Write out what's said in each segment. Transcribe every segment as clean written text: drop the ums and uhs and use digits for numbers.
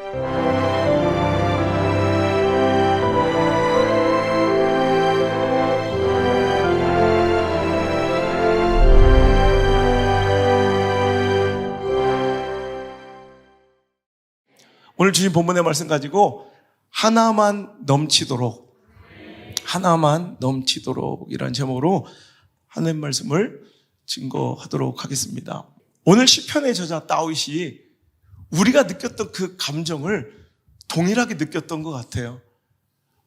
오늘 주신 본문의 말씀 가지고 하나만 넘치도록 이라는 제목으로 하나님 말씀을 증거하도록 하겠습니다. 오늘 시편의 저자 다윗이 우리가 느꼈던 그 감정을 동일하게 느꼈던 것 같아요.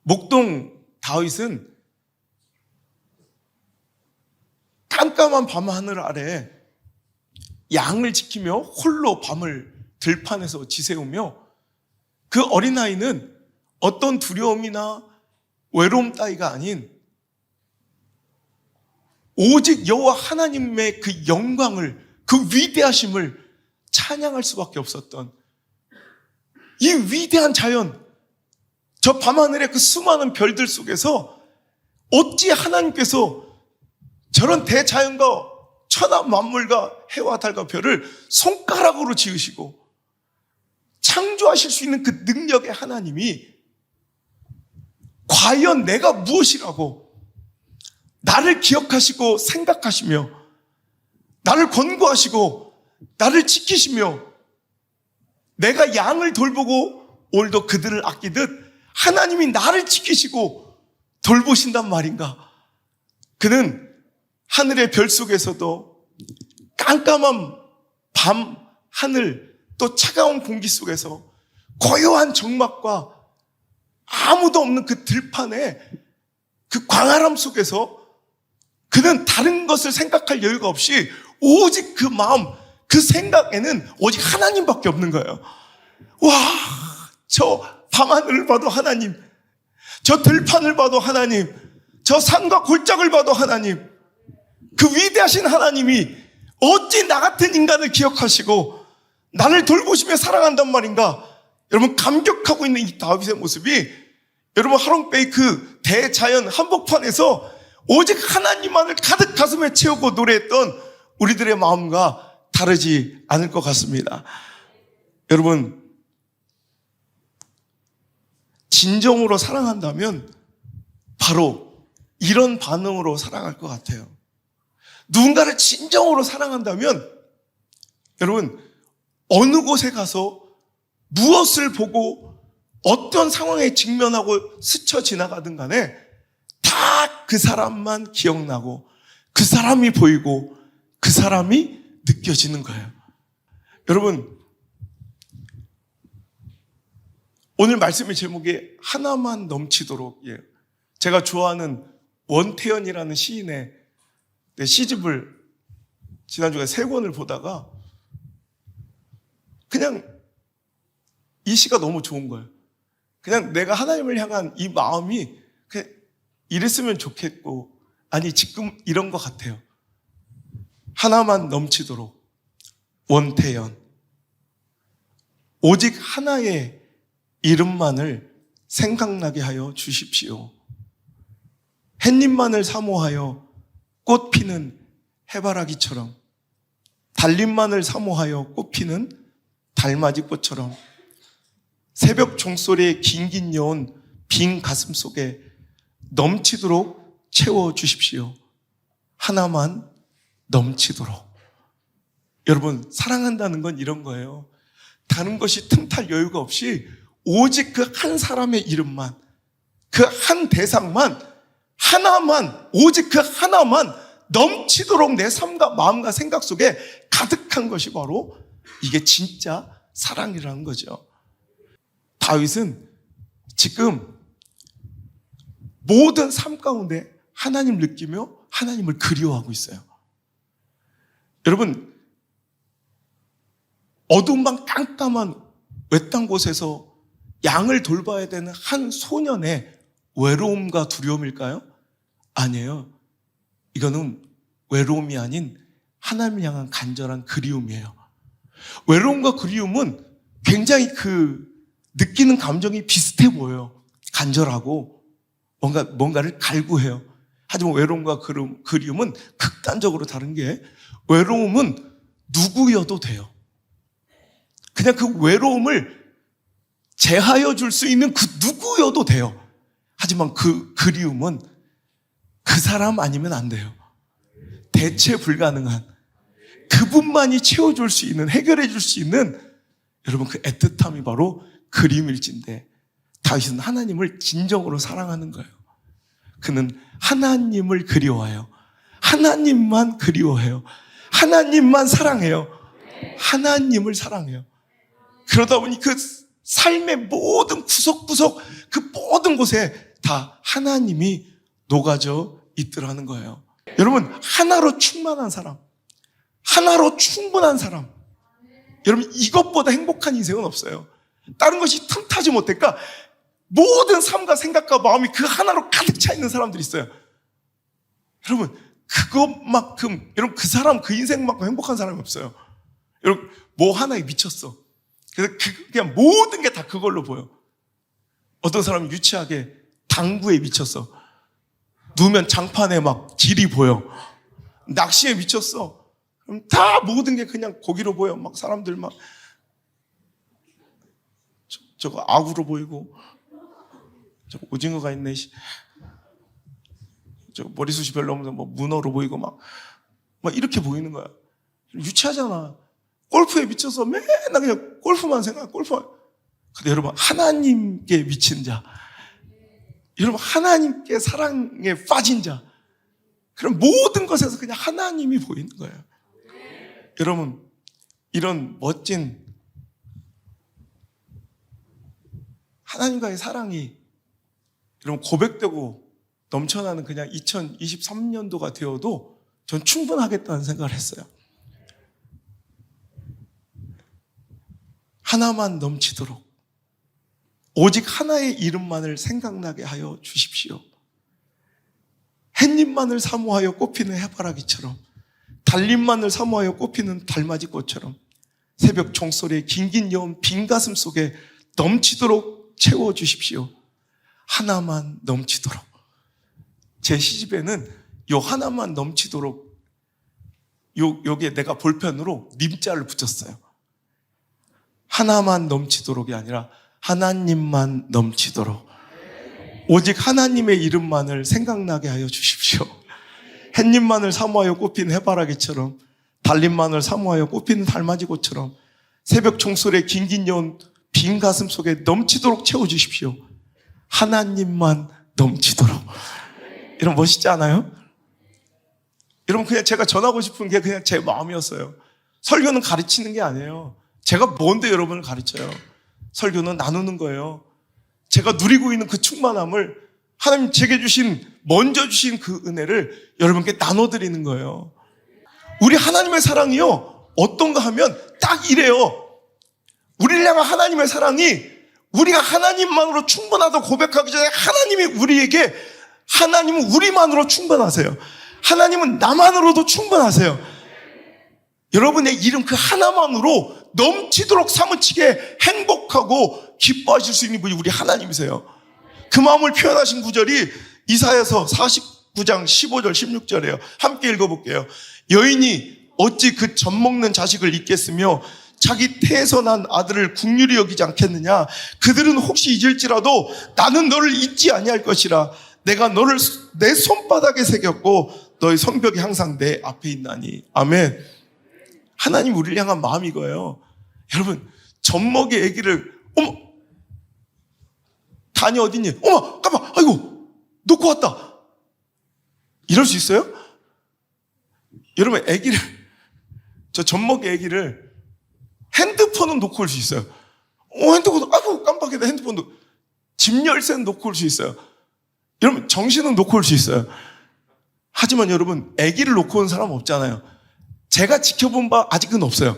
목동 다윗은 깜깜한 밤하늘 아래 양을 지키며 홀로 밤을 들판에서 지새우며 그 어린아이는 어떤 두려움이나 외로움 따위가 아닌 오직 여호와 하나님의 그 영광을, 그 위대하심을 찬양할 수밖에 없었던 이 위대한 자연, 저 밤하늘의 그 수많은 별들 속에서 어찌 하나님께서 저런 대자연과 천하 만물과 해와 달과 별을 손가락으로 지으시고 창조하실 수 있는 그 능력의 하나님이 과연 내가 무엇이라고 나를 기억하시고 생각하시며 나를 권고하시고 나를 지키시며 내가 양을 돌보고 오늘도 그들을 아끼듯 하나님이 나를 지키시고 돌보신단 말인가? 그는 하늘의 별 속에서도 깜깜한 밤 하늘 또 차가운 공기 속에서 고요한 적막과 아무도 없는 그 들판에 그 광활함 속에서 그는 다른 것을 생각할 여유가 없이 오직 그 마음, 그 생각에는 오직 하나님밖에 없는 거예요. 와, 저 밤하늘을 봐도 하나님, 저 들판을 봐도 하나님, 저 산과 골짜기를 봐도 하나님, 그 위대하신 하나님이 어찌 나 같은 인간을 기억하시고 나를 돌보시며 사랑한단 말인가? 여러분, 감격하고 있는 이 다윗의 모습이 여러분 하롱베이 그 대자연 한복판에서 오직 하나님만을 가득 가슴에 채우고 노래했던 우리들의 마음과 다르지 않을 것 같습니다. 여러분, 진정으로 사랑한다면 바로 이런 반응으로 사랑할 것 같아요. 누군가를 진정으로 사랑한다면 여러분, 어느 곳에 가서 무엇을 보고 어떤 상황에 직면하고 스쳐 지나가든 간에 다 그 사람만 기억나고 그 사람이 보이고 그 사람이 느껴지는 거예요. 여러분, 오늘 말씀의 제목이 하나만 넘치도록, 제가 좋아하는 원태연이라는 시인의 시집을 지난주에 3권을 보다가 그냥 이 시가 너무 좋은 거예요. 그냥 내가 하나님을 향한 이 마음이 그냥 이랬으면 좋겠고, 아니 지금 이런 것 같아요. 하나만 넘치도록. 원태연. 오직 하나의 이름만을 생각나게 하여 주십시오. 햇님만을 사모하여 꽃 피는 해바라기처럼, 달님만을 사모하여 꽃피는 달맞이꽃처럼, 새벽 종소리의 긴긴 여운 빈 가슴 속에 넘치도록 채워주십시오. 하나만 넘치도록. 여러분, 사랑한다는 건 이런 거예요. 다른 것이 틈탈 여유가 없이 오직 그 한 사람의 이름만, 그 한 대상만, 하나만, 오직 그 하나만 넘치도록 내 삶과 마음과 생각 속에 가득한 것이 바로 이게 진짜 사랑이라는 거죠. 다윗은 지금 모든 삶 가운데 하나님을 느끼며 하나님을 그리워하고 있어요. 여러분, 어두운 밤 깜깜한 외딴 곳에서 양을 돌봐야 되는 한 소년의 외로움과 두려움일까요? 아니에요. 이거는 외로움이 아닌 하나님을 향한 간절한 그리움이에요. 외로움과 그리움은 굉장히 느끼는 감정이 비슷해 보여요. 간절하고 뭔가를 갈구해요. 하지만 외로움과 그리움은 극단적으로 다른 게, 외로움은 누구여도 돼요. 그냥 그 외로움을 제하여 줄 수 있는 그 누구여도 돼요. 하지만 그 그리움은 그 사람 아니면 안 돼요. 대체 불가능한, 그분만이 채워줄 수 있는, 해결해 줄 수 있는, 여러분, 그 애틋함이 바로 그리움일진데, 다윗은 하나님을 진정으로 사랑하는 거예요. 그는 하나님을 그리워해요. 하나님만 그리워해요. 하나님만 사랑해요. 하나님을 사랑해요. 그러다 보니 그 삶의 모든 구석구석, 그 모든 곳에 다 하나님이 녹아져 있더라는 거예요. 여러분, 하나로 충만한 사람, 하나로 충분한 사람, 여러분, 이것보다 행복한 인생은 없어요. 다른 것이 틈타지 못할까? 모든 삶과 생각과 마음이 그 하나로 가득 차 있는 사람들이 있어요. 여러분, 그것만큼, 여러분, 그 사람, 그 인생만큼 행복한 사람이 없어요. 여러분, 뭐 하나에 미쳤어. 그래서 그냥 모든 게 다 그걸로 보여. 어떤 사람은 유치하게 당구에 미쳤어. 누우면 장판에 막 길이 보여. 낚시에 미쳤어. 그럼 다 모든 게 그냥 고기로 보여. 막 사람들 막 저거 악으로 보이고, 저거 오징어가 있네. 저 머리숱이 별로 없는 뭐 문어로 보이고 막 이렇게 보이는 거야. 유치하잖아. 골프에 미쳐서 맨날 그냥 골프만 생각해. 골프만. 근데 여러분, 하나님께 미친 자, 여러분, 하나님께 사랑에 빠진 자, 그럼 모든 것에서 그냥 하나님이 보이는 거예요. 여러분, 이런 멋진 하나님과의 사랑이 여러분 고백되고 넘쳐나는 그냥 2023년도가 되어도 전 충분하겠다는 생각을 했어요. 하나만 넘치도록 오직 하나의 이름만을 생각나게 하여 주십시오. 햇님만을 사모하여 꽃피는 해바라기처럼, 달님만을 사모하여 꽃피는 달맞이꽃처럼 새벽 종소리에 긴긴 여운 빈 가슴 속에 넘치도록 채워주십시오. 하나만 넘치도록. 제 시집에는 요 하나만 넘치도록 요게 내가 볼펜으로 님자를 붙였어요. 하나만 넘치도록이 아니라 하나님만 넘치도록, 오직 하나님의 이름만을 생각나게 하여 주십시오. 햇님만을 사모하여 꽃피는 해바라기처럼, 달님만을 사모하여 꽃피는 달맞이꽃처럼 새벽 종소리에 긴긴 여운 빈 가슴 속에 넘치도록 채워주십시오. 하나님만 넘치도록. 여러분, 멋있지 않아요? 여러분, 그냥 제가 전하고 싶은 게 그냥 제 마음이었어요. 설교는 가르치는 게 아니에요. 제가 뭔데 여러분을 가르쳐요? 설교는 나누는 거예요. 제가 누리고 있는 그 충만함을, 하나님 제게 주신, 먼저 주신 그 은혜를 여러분께 나눠드리는 거예요. 우리 하나님의 사랑이요, 어떤가 하면 딱 이래요. 우리를 향한 하나님의 사랑이, 우리가 하나님만으로 충분하다고 고백하기 전에 하나님이 우리에게, 하나님은 우리만으로 충분하세요. 하나님은 나만으로도 충분하세요. 여러분의 이름 그 하나만으로 넘치도록 사무치게 행복하고 기뻐하실 수 있는 분이 우리 하나님이세요. 그 마음을 표현하신 구절이 이사야서 49장 15절 16절이에요. 함께 읽어볼게요. 여인이 어찌 그 젖 먹는 자식을 잊겠으며 자기 태에서 난 아들을 긍휼히 여기지 않겠느냐. 그들은 혹시 잊을지라도 나는 너를 잊지 아니할 것이라. 내가 너를 내 손바닥에 새겼고 너의 성벽이 항상 내 앞에 있나니. 아멘. 하나님 우리를 향한 마음이 이거예요. 여러분, 젖먹이 아기를, 어머, 단이 어딨니? 어머, 깜빡, 아이고, 놓고 왔다. 이럴 수 있어요? 여러분, 아기를, 저 젖먹이 아기를 핸드폰은 놓고 올 수 있어요. 핸드폰, 아이고, 깜빡이다, 핸드폰도. 집 열쇠는 놓고 올 수 있어요. 여러분, 정신은 놓고 올 수 있어요. 하지만 여러분, 아기를 놓고 온 사람 없잖아요. 제가 지켜본 바 아직은 없어요.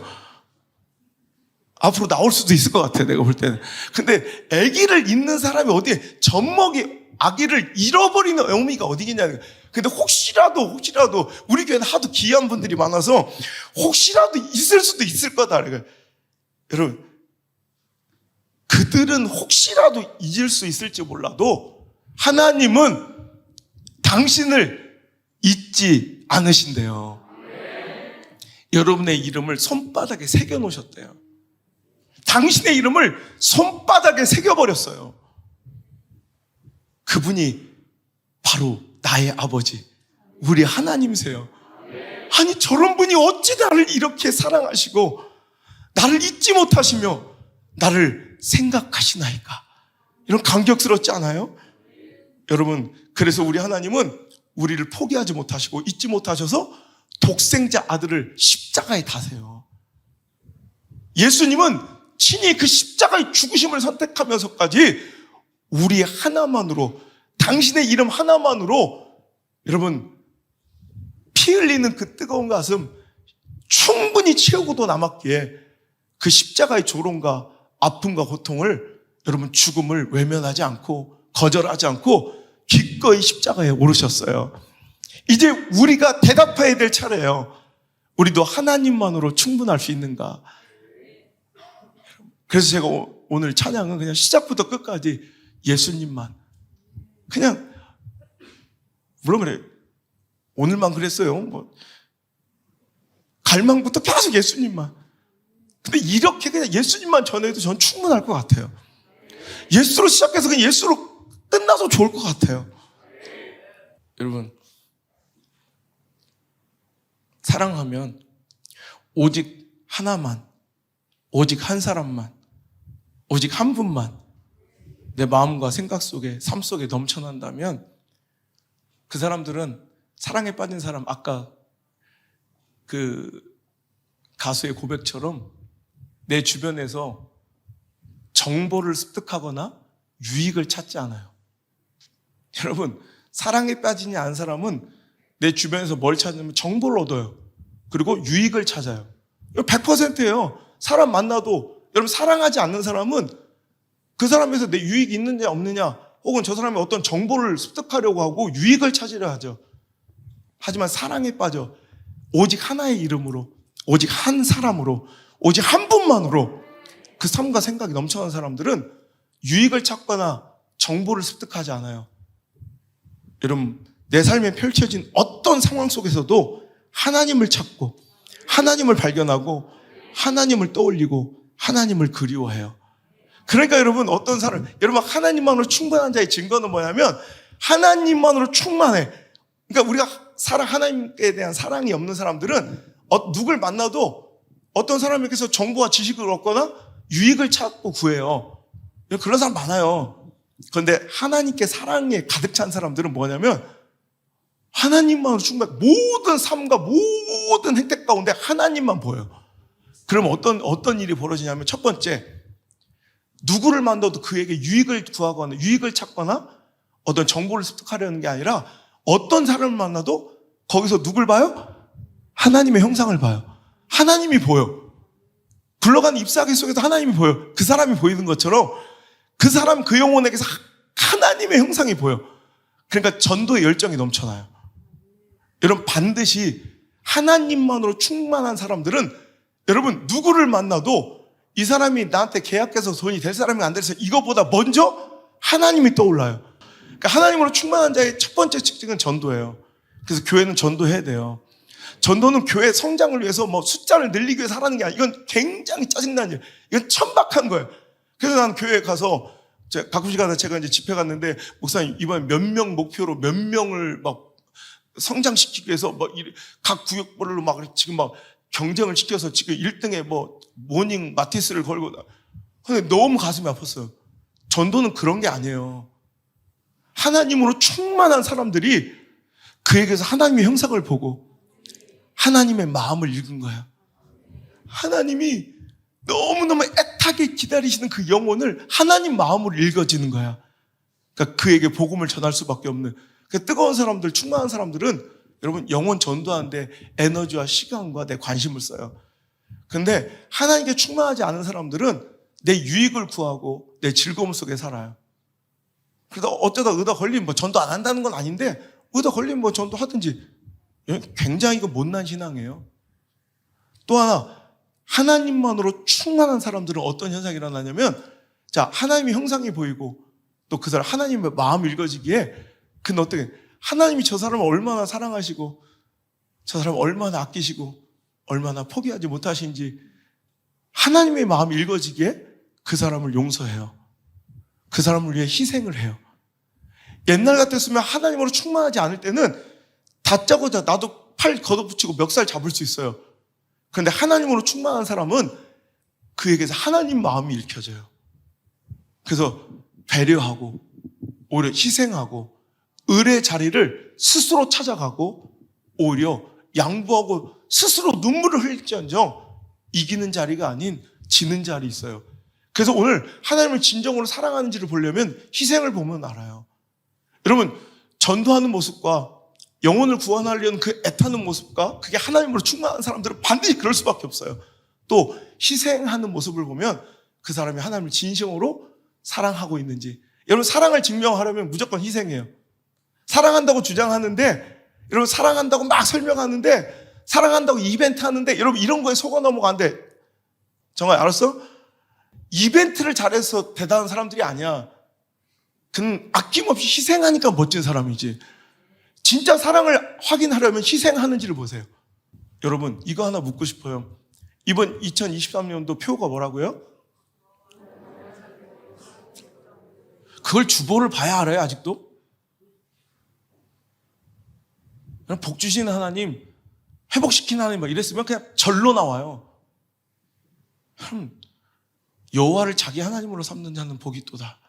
앞으로 나올 수도 있을 것 같아요, 내가 볼 때는. 근데 아기를 잊는 사람이 어디에, 젖먹이 아기를 잃어버리는 의미가 어디겠냐는 거예요. 근데 혹시라도 우리 교회는 하도 귀한 분들이 많아서 혹시라도 있을 수도 있을 거다. 그러니까 여러분, 그들은 혹시라도 잊을 수 있을지 몰라도 하나님은 당신을 잊지 않으신대요. 여러분의 이름을 손바닥에 새겨놓으셨대요. 당신의 이름을 손바닥에 새겨버렸어요. 그분이 바로 나의 아버지, 우리 하나님이세요. 아니, 저런 분이 어찌 나를 이렇게 사랑하시고 나를 잊지 못하시며 나를 생각하시나이까. 이런 감격스럽지 않아요? 여러분, 그래서 우리 하나님은 우리를 포기하지 못하시고 잊지 못하셔서 독생자 아들을 십자가에 다세요. 예수님은 친히 그 십자가의 죽으심을 선택하면서까지 우리 하나만으로, 당신의 이름 하나만으로 여러분 피 흘리는 그 뜨거운 가슴 충분히 채우고도 남았기에 그 십자가의 조롱과 아픔과 고통을, 여러분 죽음을 외면하지 않고 거절하지 않고 기꺼이 십자가에 오르셨어요. 이제 우리가 대답해야 될 차례예요. 우리도 하나님만으로 충분할 수 있는가? 그래서 제가 오늘 찬양은 그냥 시작부터 끝까지 예수님만, 그냥 물론 그래 오늘만 그랬어요. 뭐 갈망부터 계속 예수님만. 근데 이렇게 그냥 예수님만 전해도 전 충분할 것 같아요. 예수로 시작해서 그냥 예수로 끝나서 좋을 것 같아요. 여러분, 사랑하면 오직 하나만, 오직 한 사람만, 오직 한 분만 내 마음과 생각 속에, 삶 속에 넘쳐난다면 그 사람들은, 사랑에 빠진 사람, 아까 그 가수의 고백처럼 내 주변에서 정보를 습득하거나 유익을 찾지 않아요. 여러분, 사랑에 빠지지 않은 사람은 내 주변에서 뭘 찾으면 정보를 얻어요. 그리고 유익을 찾아요. 100%예요. 사람 만나도, 여러분 사랑하지 않는 사람은 그 사람에서 내 유익이 있느냐 없느냐, 혹은 저 사람이 어떤 정보를 습득하려고 하고 유익을 찾으려 하죠. 하지만 사랑에 빠져 오직 하나의 이름으로, 오직 한 사람으로, 오직 한 분만으로 그 삶과 생각이 넘쳐나는 사람들은 유익을 찾거나 정보를 습득하지 않아요. 여러분, 내 삶에 펼쳐진 어떤 상황 속에서도 하나님을 찾고 하나님을 발견하고 하나님을 떠올리고 하나님을 그리워해요. 그러니까 여러분, 어떤 사람, 여러분 하나님만으로 충분한 자의 증거는 뭐냐면 하나님만으로 충만해. 그러니까 우리가 하나님께 대한 사랑이 없는 사람들은 누굴 만나도 어떤 사람에게서 정보와 지식을 얻거나 유익을 찾고 구해요. 그런 사람 많아요. 그런데 하나님께 사랑에 가득 찬 사람들은 뭐냐면 하나님만으로 충분해. 모든 삶과 모든 혜택 가운데 하나님만 보여요. 그럼 어떤 일이 벌어지냐면, 첫 번째, 누구를 만나도 그에게 유익을 구하거나 유익을 찾거나 어떤 정보를 습득하려는 게 아니라 어떤 사람을 만나도 거기서 누굴 봐요? 하나님의 형상을 봐요. 하나님이 보여. 굴러가는 잎사귀 속에서 하나님이 보여. 그 사람이 보이는 것처럼 그 사람, 그 영혼에게서 하나님의 형상이 보여. 그러니까 전도의 열정이 넘쳐나요. 여러분, 반드시 하나님만으로 충만한 사람들은 여러분 누구를 만나도 이 사람이 나한테 계약해서 돈이 될 사람이 안 돼서 이거보다 먼저 하나님이 떠올라요. 그러니까 하나님으로 충만한 자의 첫 번째 특징은 전도예요. 그래서 교회는 전도해야 돼요. 전도는 교회 성장을 위해서 뭐 숫자를 늘리기 위해서 하라는 게 아니라 이건 굉장히 짜증나는 일. 이건 천박한 거예요. 그래서 난 교회에 가서 가끔씩 가다 제가 이제 집회 갔는데, 목사님 이번에 몇 명 목표로 몇 명을 막 성장시키기 위해서 막 각 구역별로 막 지금 막 경쟁을 시켜서 지금 1등에 뭐 모닝 마티스를 걸고. 근데 너무 가슴이 아팠어요. 전도는 그런 게 아니에요. 하나님으로 충만한 사람들이 그에게서 하나님의 형상을 보고 하나님의 마음을 읽은 거야. 하나님이 너무너무 애타게 기다리시는 그 영혼을 하나님 마음으로 읽어지는 거야. 그러니까 그에게 복음을 전할 수밖에 없는. 그 뜨거운 사람들, 충만한 사람들은 여러분 영혼 전도하는데 에너지와 시간과 내 관심을 써요. 근데 하나님께 충만하지 않은 사람들은 내 유익을 구하고 내 즐거움 속에 살아요. 그러다 어쩌다 의다 걸리면 뭐 전도 안 한다는 건 아닌데, 의다 걸리면 뭐 전도 하든지. 굉장히 이거 못난 신앙이에요. 또 하나, 하나님만으로 충만한 사람들은 어떤 현상이 일어나냐면, 자, 하나님의 형상이 보이고 또 그 사람 하나님의 마음이 읽어지기에, 그는 어떻게, 하나님이 저 사람을 얼마나 사랑하시고 저 사람을 얼마나 아끼시고 얼마나 포기하지 못하신지 하나님의 마음이 읽어지기에 그 사람을 용서해요. 그 사람을 위해 희생을 해요. 옛날 같았으면 하나님으로 충만하지 않을 때는 다짜고짜 나도 팔 걷어붙이고 멱살 잡을 수 있어요. 그런데 하나님으로 충만한 사람은 그에게서 하나님 마음이 읽혀져요. 그래서 배려하고 오히려 희생하고 을의 자리를 스스로 찾아가고 오히려 양보하고 스스로 눈물을 흘릴지언정 이기는 자리가 아닌 지는 자리 있어요. 그래서 오늘 하나님을 진정으로 사랑하는지를 보려면 희생을 보면 알아요. 여러분, 전도하는 모습과 영혼을 구원하려는 그 애타는 모습과 그게 하나님으로 충만한 사람들은 반드시 그럴 수밖에 없어요. 또 희생하는 모습을 보면 그 사람이 하나님을 진심으로 사랑하고 있는지. 여러분, 사랑을 증명하려면 무조건 희생해요. 사랑한다고 주장하는데, 여러분, 사랑한다고 막 설명하는데, 사랑한다고 이벤트 하는데, 여러분, 이런 거에 속아 넘어가 안 돼. 정말 알았어? 이벤트를 잘해서 대단한 사람들이 아니야. 그는 아낌없이 희생하니까 멋진 사람이지. 진짜 사랑을 확인하려면 희생하는지를 보세요. 여러분, 이거 하나 묻고 싶어요. 이번 2023년도 표가 뭐라고요? 그걸 주보를 봐야 알아요, 아직도? 복 주시는 하나님, 회복시키는 하나님 막 이랬으면 그냥 절로 나와요. 여호와를 자기 하나님으로 삼는 자는 복이 있도다.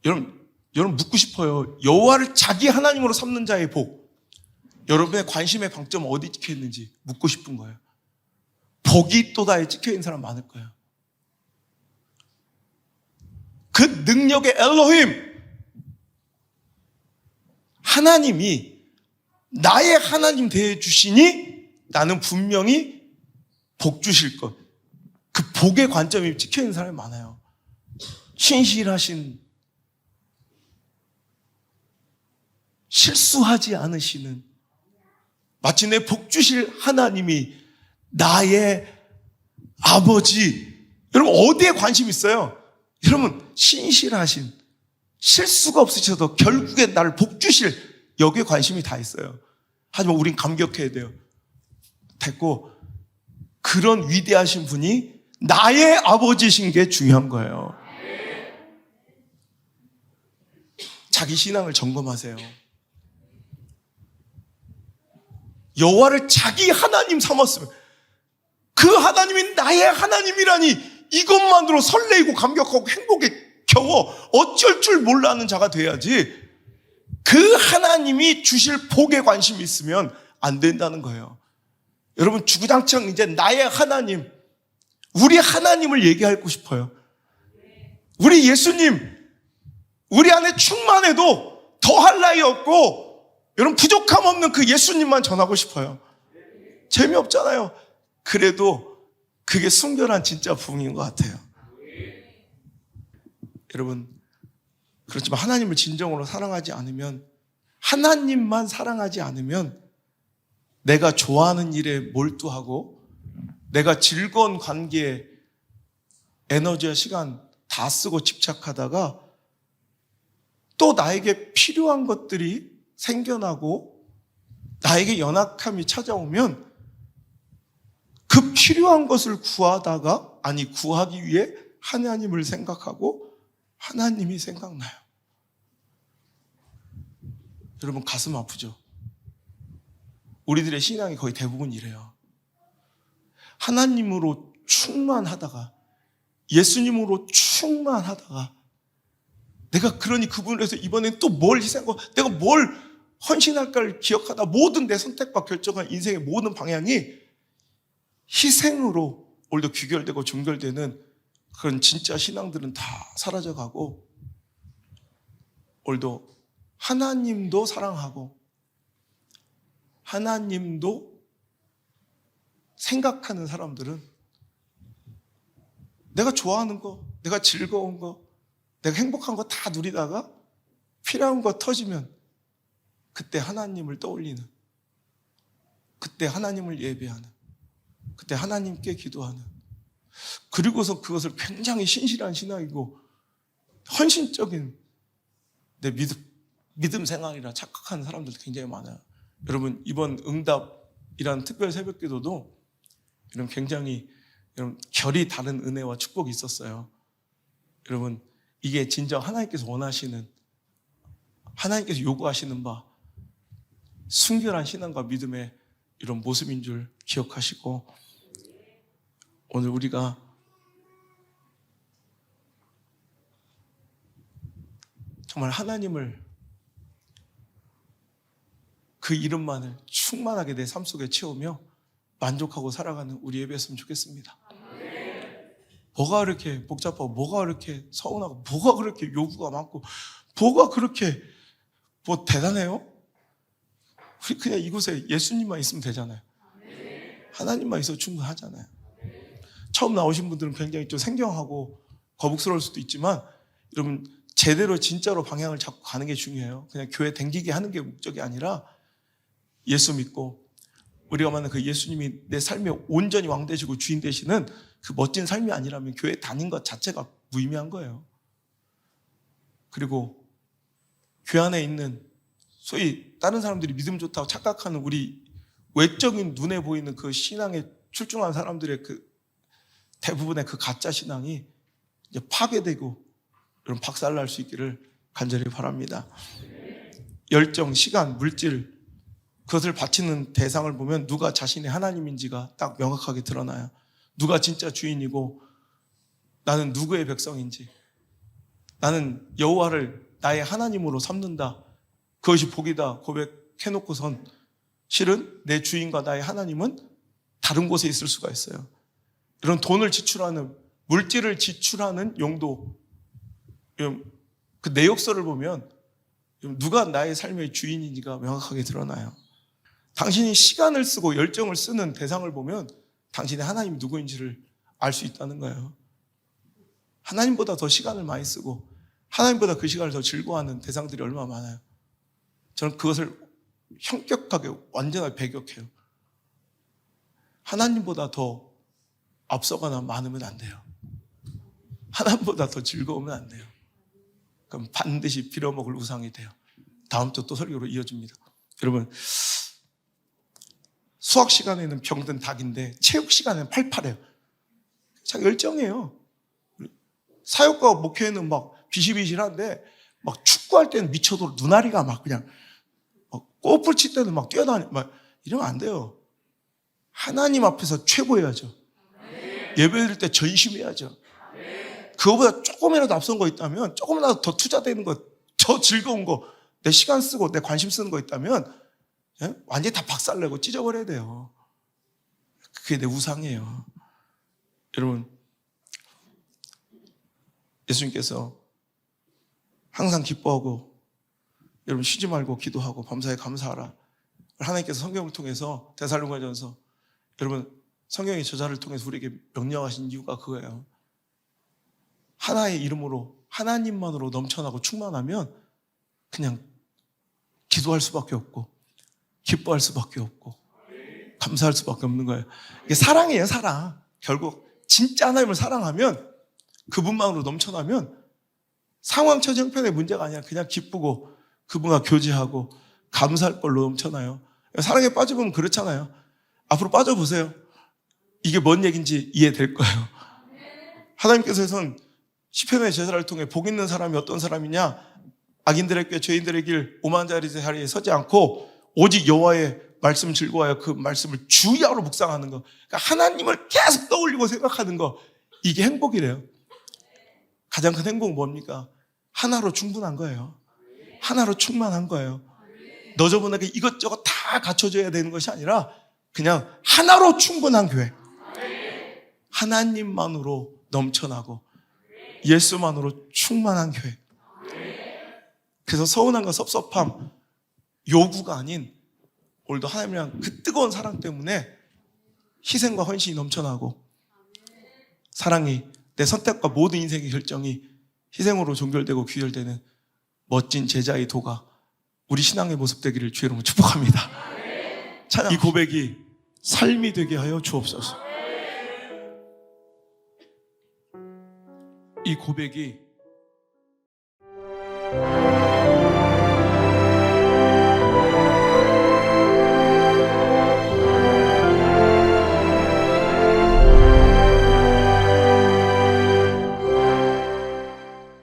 여러분 묻고 싶어요. 여호와를 자기 하나님으로 삼는 자의 복. 여러분의 관심의 방점 어디 찍혀 있는지 묻고 싶은 거예요. 복이 있도다에 찍혀 있는 사람 많을 거예요. 그 능력의 엘로힘, 하나님이 나의 하나님 되어 주시니 나는 분명히 복 주실 것. 그 복의 관점이 찍혀 있는 사람이 많아요. 신실하신, 실수하지 않으시는, 마치 내 복 주실 하나님이 나의 아버지. 여러분, 어디에 관심 있어요? 여러분, 신실하신, 실수가 없으셔도 결국에 나를 복 주실, 여기에 관심이 다 있어요. 하지만 우린 감격해야 돼요. 됐고, 그런 위대하신 분이 나의 아버지신 게 중요한 거예요. 자기 신앙을 점검하세요. 여호와를 자기 하나님 삼았으면, 그 하나님이 나의 하나님이라니 이것만으로 설레이고 감격하고 행복에 겨워 어쩔 줄 몰라하는 자가 돼야지, 그 하나님이 주실 복에 관심이 있으면 안 된다는 거예요. 여러분, 주구장창 이제 나의 하나님, 우리 하나님을 얘기하고 싶어요. 우리 예수님, 우리 안에 충만해도 더할 나위 없고 여러분 부족함 없는 그 예수님만 전하고 싶어요. 재미없잖아요. 그래도 그게 순결한 진짜 부흥인 것 같아요. 여러분, 그렇지만 하나님을 진정으로 사랑하지 않으면, 하나님만 사랑하지 않으면 내가 좋아하는 일에 몰두하고 내가 즐거운 관계에 에너지와 시간 다 쓰고 집착하다가 또 나에게 필요한 것들이 생겨나고 나에게 연약함이 찾아오면 그 필요한 것을 구하기 위해 하나님을 생각하고 하나님이 생각나요. 여러분, 가슴 아프죠? 우리들의 신앙이 거의 대부분 이래요. 하나님으로 충만하다가, 예수님으로 충만하다가, 내가 그러니 그분을 위해서 이번엔 또 뭘 희생하고 내가 뭘 헌신할까를 기억하다 모든 내 선택과 결정한 인생의 모든 방향이 희생으로 오늘도 귀결되고 종결되는 그런 진짜 신앙들은 다 사라져가고, 오늘도 하나님도 사랑하고 하나님도 생각하는 사람들은 내가 좋아하는 거, 내가 즐거운 거, 내가 행복한 거 다 누리다가 필요한 거 터지면 그때 하나님을 떠올리는, 그때 하나님을 예배하는, 그때 하나님께 기도하는, 그리고서 그것을 굉장히 신실한 신앙이고 헌신적인 내 믿음 생활이라 착각하는 사람들도 굉장히 많아요. 여러분, 이번 응답이라는 특별 새벽기도도 여러분 굉장히 여러분, 결이 다른 은혜와 축복이 있었어요. 여러분, 이게 진정 하나님께서 원하시는, 하나님께서 요구하시는 바 순결한 신앙과 믿음의 이런 모습인 줄 기억하시고, 오늘 우리가 정말 하나님을, 그 이름만을 충만하게 내 삶 속에 채우며 만족하고 살아가는 우리 예배였으면 좋겠습니다. 뭐가 그렇게 복잡하고, 뭐가 그렇게 서운하고, 뭐가 그렇게 요구가 많고, 뭐가 그렇게 뭐 대단해요? 우리 그냥 이곳에 예수님만 있으면 되잖아요. 하나님만 있어도 충분하잖아요. 처음 나오신 분들은 굉장히 좀 생경하고 거북스러울 수도 있지만, 여러분, 제대로 진짜로 방향을 잡고 가는 게 중요해요. 그냥 교회 댕기게 하는 게 목적이 아니라 예수 믿고 우리가 만난 그 예수님이 내 삶에 온전히 왕 되시고 주인 되시는 그 멋진 삶이 아니라면 교회 다닌 것 자체가 무의미한 거예요. 그리고 교회 안에 있는 소위 다른 사람들이 믿음 좋다고 착각하는 우리 외적인 눈에 보이는 그 신앙에 출중한 사람들의 그 대부분의 그 가짜 신앙이 이제 파괴되고 이런 박살날 수 있기를 간절히 바랍니다. 열정, 시간, 물질, 그것을 바치는 대상을 보면 누가 자신의 하나님인지가 딱 명확하게 드러나요. 누가 진짜 주인이고 나는 누구의 백성인지, 나는 여호와를 나의 하나님으로 삼는다, 그것이 복이다 고백해놓고선 실은 내 주인과 나의 하나님은 다른 곳에 있을 수가 있어요. 이런 돈을 지출하는, 물질을 지출하는 용도, 그 내역서를 보면 누가 나의 삶의 주인인지가 명확하게 드러나요. 당신이 시간을 쓰고 열정을 쓰는 대상을 보면 당신의 하나님이 누구인지를 알 수 있다는 거예요. 하나님보다 더 시간을 많이 쓰고 하나님보다 그 시간을 더 즐거워하는 대상들이 얼마나 많아요. 저는 그것을 현격하게 완전하게 배격해요. 하나님보다 더 앞서거나 많으면 안 돼요. 하나님보다 더 즐거우면 안 돼요. 그럼 반드시 빌어먹을 우상이 돼요. 다음 주 또 설교로 이어집니다. 여러분, 수학 시간에는 병든 닭인데 체육 시간에는 팔팔해요. 자기 열정이에요. 사역과 목회는 막 비실비실한데 막 축구할 때는 미쳐도 눈알이가 막 그냥 골프 칠 때는 막 뛰어다니, 막 이러면 안 돼요. 하나님 앞에서 최고해야죠. 예배드릴 때 전심해야죠. 그거보다 조금이라도 앞선 거 있다면, 조금이라도 더 투자되는 거, 더 즐거운 거, 내 시간 쓰고 내 관심 쓰는 거 있다면 완전히 다 박살내고 찢어버려야 돼요. 그게 내 우상이에요. 여러분, 예수님께서 항상 기뻐하고 여러분 쉬지 말고 기도하고 범사에 감사하라, 하나님께서 성경을 통해서 데살로니가전서, 여러분 성경의 저자를 통해서 우리에게 명령하신 이유가 그거예요. 하나의 이름으로, 하나님만으로 넘쳐나고 충만하면 그냥 기도할 수밖에 없고 기뻐할 수밖에 없고 감사할 수밖에 없는 거예요. 이게 사랑이에요, 사랑. 결국 진짜 하나님을 사랑하면, 그분만으로 넘쳐나면 상황 처지 형편의 문제가 아니라 그냥 기쁘고 그분과 교제하고 감사할 걸로 넘쳐나요. 사랑에 빠져보면 그렇잖아요. 앞으로 빠져보세요. 이게 뭔 얘기인지 이해될 거예요. 하나님께서는 시편의 제사를 통해 복 있는 사람이 어떤 사람이냐, 악인들의 꾀 죄인들의 길 오만 자리에 서지 않고 오직 여호와의 말씀 즐거워하여 그 말씀을 주야로 묵상하는 거, 그러니까 하나님을 계속 떠올리고 생각하는 거, 이게 행복이래요. 가장 큰 행복은 뭡니까? 하나로 충분한 거예요. 하나로 충만한 거예요. 너 저분에게 이것저것 다 갖춰줘야 되는 것이 아니라 그냥 하나로 충분한 교회, 하나님만으로 넘쳐나고 예수만으로 충만한 교회. 그래서 서운함과 섭섭함, 요구가 아닌 오늘도 하나님이랑 그 뜨거운 사랑 때문에 희생과 헌신이 넘쳐나고, 사랑이 내 선택과 모든 인생의 결정이 희생으로 종결되고 귀결되는 멋진 제자의 도가 우리 신앙의 모습 되기를 주의 이름으로 축복합니다. 이 고백이 삶이 되게 하여 주옵소서. 이 고백이